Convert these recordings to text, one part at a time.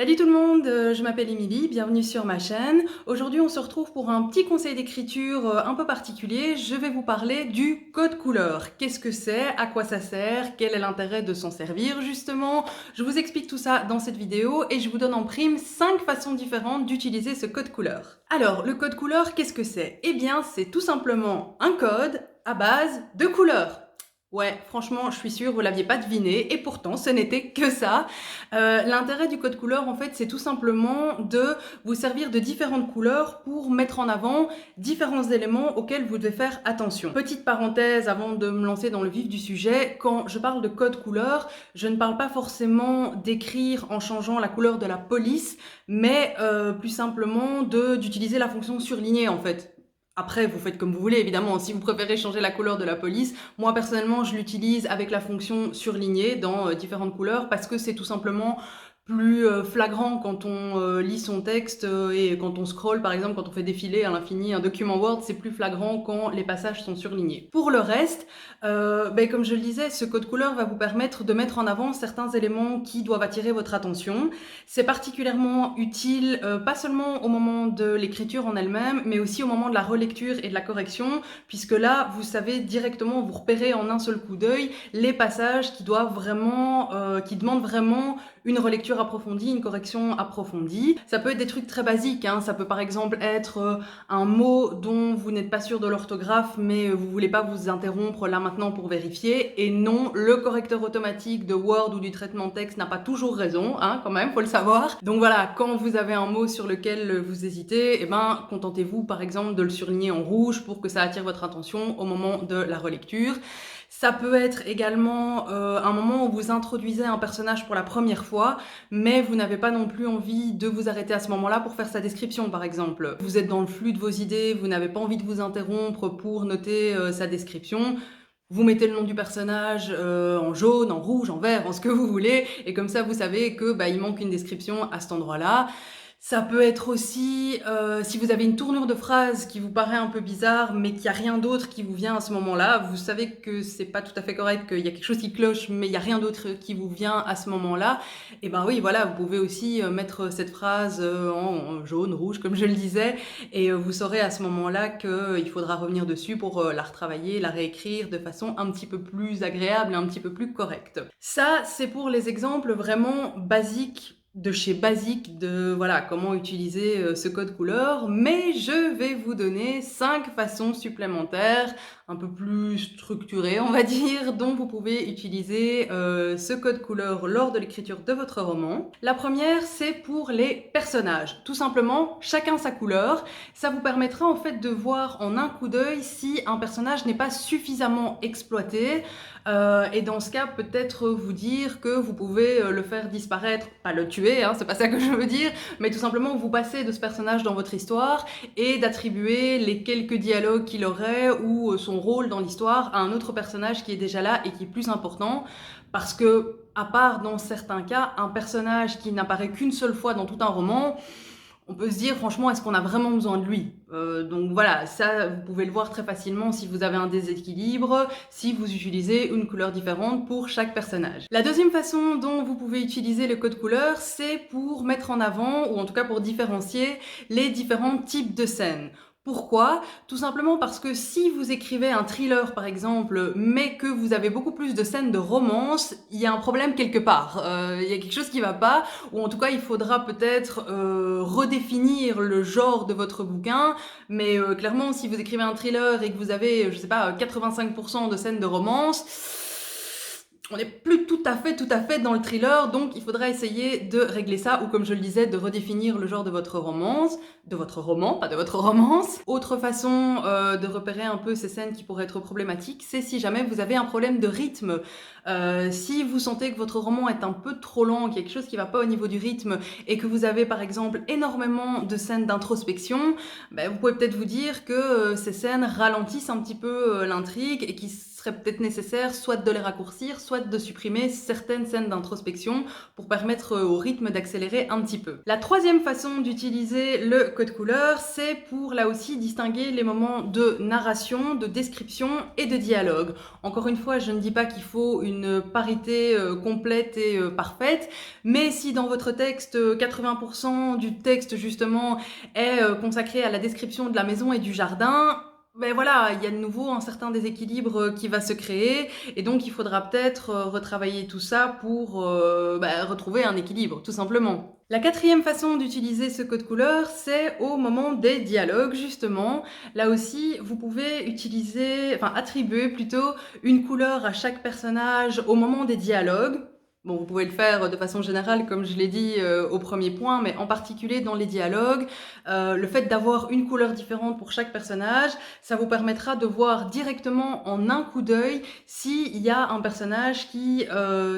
Salut tout le monde, je m'appelle Émilie, bienvenue sur ma chaîne. Aujourd'hui, on se retrouve pour un petit conseil d'écriture un peu particulier. Je vais vous parler du code couleur. Qu'est-ce que c'est? À quoi ça sert? Quel est l'intérêt de s'en servir justement? Je vous explique tout ça dans cette vidéo et je vous donne en prime 5 façons différentes d'utiliser ce code couleur. Alors, le code couleur, qu'est-ce que c'est? Eh bien, c'est tout simplement un code à base de couleurs. Ouais, franchement, je suis sûre, vous l'aviez pas deviné, et pourtant, ce n'était que ça. L'intérêt du code couleur, en fait, c'est tout simplement de vous servir de différentes couleurs pour mettre en avant différents éléments auxquels vous devez faire attention. Petite parenthèse avant de me lancer dans le vif du sujet, quand je parle de code couleur, je ne parle pas forcément d'écrire en changeant la couleur de la police, mais plus simplement d'utiliser la fonction surlignée, en fait. Après, vous faites comme vous voulez, évidemment. Si vous préférez changer la couleur de la police, moi, personnellement, je l'utilise avec la fonction surlignée dans différentes couleurs parce que c'est tout simplement plus flagrant quand on lit son texte et quand on scrolle, par exemple, quand on fait défiler à l'infini un document Word, c'est plus flagrant quand les passages sont surlignés. Pour le reste, comme je le disais, ce code couleur va vous permettre de mettre en avant certains éléments qui doivent attirer votre attention. C'est particulièrement utile, pas seulement au moment de l'écriture en elle-même, mais aussi au moment de la relecture et de la correction, puisque là, vous savez directement, vous repérez en un seul coup d'œil les passages qui doivent vraiment, qui demandent vraiment une relecture approfondie, une correction approfondie. Ça peut être des trucs très basiques, hein. Ça peut par exemple être un mot dont vous n'êtes pas sûr de l'orthographe, mais vous voulez pas vous interrompre là maintenant pour vérifier. Et non, le correcteur automatique de Word ou du traitement de texte n'a pas toujours raison, hein, quand même, faut le savoir. Donc voilà, quand vous avez un mot sur lequel vous hésitez, contentez-vous par exemple de le surligner en rouge pour que ça attire votre attention au moment de la relecture. Ça peut être également un moment où vous introduisez un personnage pour la première fois, mais vous n'avez pas non plus envie de vous arrêter à ce moment-là pour faire sa description, par exemple. Vous êtes dans le flux de vos idées, vous n'avez pas envie de vous interrompre pour noter sa description. Vous mettez le nom du personnage en jaune, en rouge, en vert, en ce que vous voulez, et comme ça, vous savez que il manque une description à cet endroit-là. Ça peut être aussi, si vous avez une tournure de phrase qui vous paraît un peu bizarre, mais qu'il n'y a rien d'autre qui vous vient à ce moment-là, vous savez que c'est pas tout à fait correct, qu'il y a quelque chose qui cloche, mais il n'y a rien d'autre qui vous vient à ce moment-là, et oui, voilà, vous pouvez aussi mettre cette phrase en jaune, rouge, comme je le disais, et vous saurez à ce moment-là qu'il faudra revenir dessus pour la retravailler, la réécrire de façon un petit peu plus agréable et un petit peu plus correcte. Ça, c'est pour les exemples vraiment basiques de chez Basique de voilà comment utiliser ce code couleur, mais je vais vous donner 5 façons supplémentaires, un peu plus structurées on va dire, dont vous pouvez utiliser ce code couleur lors de l'écriture de votre roman. La première, c'est pour les personnages. Tout simplement, chacun sa couleur. Ça vous permettra en fait de voir en un coup d'œil si un personnage n'est pas suffisamment exploité, et dans ce cas, peut-être vous dire que vous pouvez le faire disparaître, pas le tuer, hein, c'est pas ça que je veux dire, mais tout simplement vous passer de ce personnage dans votre histoire et d'attribuer les quelques dialogues qu'il aurait ou son rôle dans l'histoire à un autre personnage qui est déjà là et qui est plus important, parce que, à part dans certains cas, un personnage qui n'apparaît qu'une seule fois dans tout un roman, on peut se dire franchement, est-ce qu'on a vraiment besoin de lui? Donc voilà, ça vous pouvez le voir très facilement si vous avez un déséquilibre, si vous utilisez une couleur différente pour chaque personnage. La deuxième façon dont vous pouvez utiliser le code couleur, c'est pour mettre en avant, ou en tout cas pour différencier, les différents types de scènes. Pourquoi? Tout simplement parce que si vous écrivez un thriller par exemple, mais que vous avez beaucoup plus de scènes de romance, il y a un problème quelque part. Il y a quelque chose qui va pas, ou en tout cas il faudra peut-être redéfinir le genre de votre bouquin, mais clairement si vous écrivez un thriller et que vous avez, je sais pas, 85% de scènes de romance, on n'est plus tout à fait dans le thriller, donc il faudra essayer de régler ça, ou comme je le disais, de redéfinir le genre de votre romance, de votre roman, pas de votre romance. Autre façon de repérer un peu ces scènes qui pourraient être problématiques, c'est si jamais vous avez un problème de rythme. Si vous sentez que votre roman est un peu trop lent, qu'il y a quelque chose qui va pas au niveau du rythme, et que vous avez par exemple énormément de scènes d'introspection, vous pouvez peut-être vous dire que ces scènes ralentissent un petit peu l'intrigue et qu'il serait peut-être nécessaire soit de les raccourcir, soit de supprimer certaines scènes d'introspection pour permettre au rythme d'accélérer un petit peu. La troisième façon d'utiliser le code couleur, c'est pour là aussi distinguer les moments de narration, de description et de dialogue. Encore une fois, je ne dis pas qu'il faut une parité complète et parfaite, mais si dans votre texte, 80% du texte justement est consacré à la description de la maison et du jardin, ben voilà, il y a de nouveau un certain déséquilibre qui va se créer et donc il faudra peut-être retravailler tout ça pour retrouver un équilibre, tout simplement. La quatrième façon d'utiliser ce code couleur, c'est au moment des dialogues, justement. Là aussi, vous pouvez attribuer plutôt une couleur à chaque personnage au moment des dialogues. Bon, vous pouvez le faire de façon générale, comme je l'ai dit au premier point, mais en particulier dans les dialogues, le fait d'avoir une couleur différente pour chaque personnage, ça vous permettra de voir directement en un coup d'œil s'il y a un personnage qui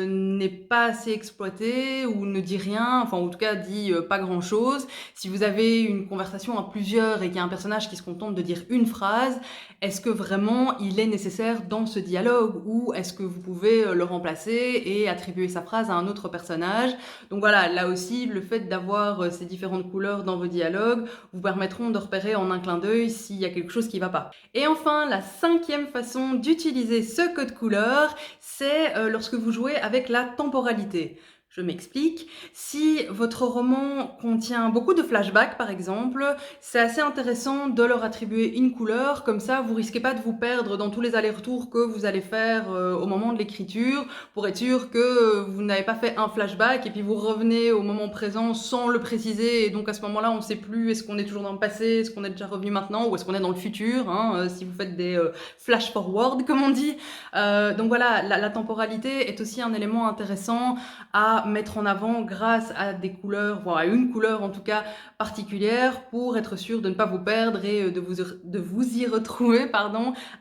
n'est pas assez exploité ou ne dit rien, enfin en tout cas dit pas grand-chose. Si vous avez une conversation à plusieurs et qu'il y a un personnage qui se contente de dire une phrase, est-ce que vraiment il est nécessaire dans ce dialogue ou est-ce que vous pouvez le remplacer et attribuer sa phrase à un autre personnage? Donc voilà, là aussi, le fait d'avoir ces différentes couleurs dans vos dialogues vous permettront de repérer en un clin d'œil s'il y a quelque chose qui ne va pas. Et enfin, la cinquième façon d'utiliser ce code couleur, c'est lorsque vous jouez avec la temporalité. Je m'explique. Si votre roman contient beaucoup de flashbacks, par exemple, c'est assez intéressant de leur attribuer une couleur. Comme ça, vous risquez pas de vous perdre dans tous les allers-retours que vous allez faire au moment de l'écriture, pour être sûr que vous n'avez pas fait un flashback et puis vous revenez au moment présent sans le préciser. Et donc à ce moment-là, on ne sait plus est-ce qu'on est toujours dans le passé, est-ce qu'on est déjà revenu maintenant ou est-ce qu'on est dans le futur, hein, si vous faites des flash forward, comme on dit. Donc voilà, la temporalité est aussi un élément intéressant à mettre en avant grâce à des couleurs, voire à une couleur en tout cas particulière pour être sûr de ne pas vous perdre et de vous y retrouver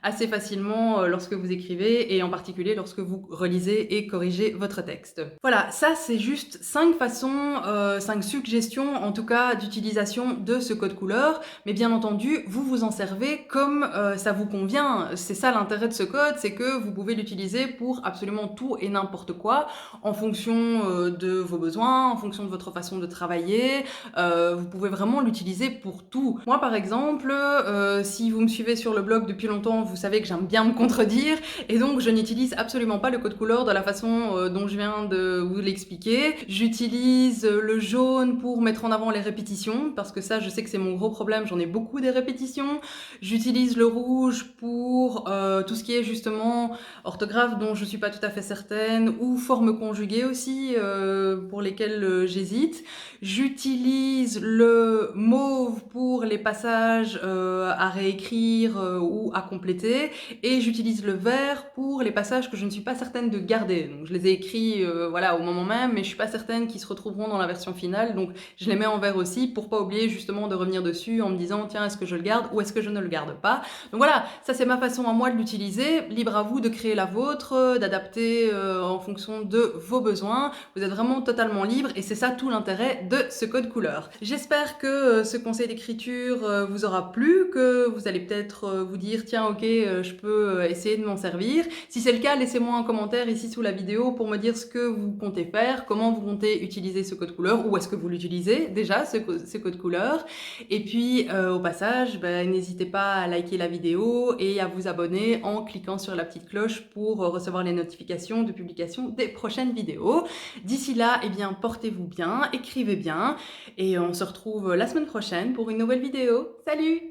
assez facilement lorsque vous écrivez et en particulier lorsque vous relisez et corrigez votre texte. Voilà, ça c'est juste 5 façons, 5 suggestions en tout cas d'utilisation de ce code couleur, mais bien entendu vous vous en servez comme ça vous convient. C'est ça l'intérêt de ce code, c'est que vous pouvez l'utiliser pour absolument tout et n'importe quoi en fonction de vos besoins, en fonction de votre façon de travailler. Vous pouvez vraiment l'utiliser pour tout. Moi par exemple, si vous me suivez sur le blog depuis longtemps, vous savez que j'aime bien me contredire et donc je n'utilise absolument pas le code couleur de la façon dont je viens de vous l'expliquer. J'utilise le jaune pour mettre en avant les répétitions parce que ça je sais que c'est mon gros problème, j'en ai beaucoup des répétitions. J'utilise le rouge pour tout ce qui est justement orthographe dont je suis pas tout à fait certaine ou forme conjuguée aussi pour lesquelles j'hésite. J'utilise le mauve pour les passages à réécrire ou à compléter et j'utilise le vert pour les passages que je ne suis pas certaine de garder. Donc je les ai écrits voilà, au moment même, mais je suis pas certaine qu'ils se retrouveront dans la version finale, donc je les mets en vert aussi pour pas oublier justement de revenir dessus en me disant tiens, est-ce que je le garde ou est-ce que je ne le garde pas. Donc voilà, ça c'est ma façon à moi de l'utiliser. Libre à vous de créer la vôtre, d'adapter en fonction de vos besoins. Vous êtes vraiment totalement libre et c'est ça tout l'intérêt de ce code couleur. J'espère que ce conseil d'écriture vous aura plu, que vous allez peut-être vous dire tiens ok, je peux essayer de m'en servir. Si c'est le cas, laissez-moi un commentaire ici sous la vidéo pour me dire ce que vous comptez faire, comment vous comptez utiliser ce code couleur ou est-ce que vous l'utilisez déjà ce code couleur. Et puis au passage, n'hésitez pas à liker la vidéo et à vous abonner en cliquant sur la petite cloche pour recevoir les notifications de publication des prochaines vidéos. D'ici là, eh bien, portez-vous bien, écrivez bien et on se retrouve la semaine prochaine pour une nouvelle vidéo. Salut!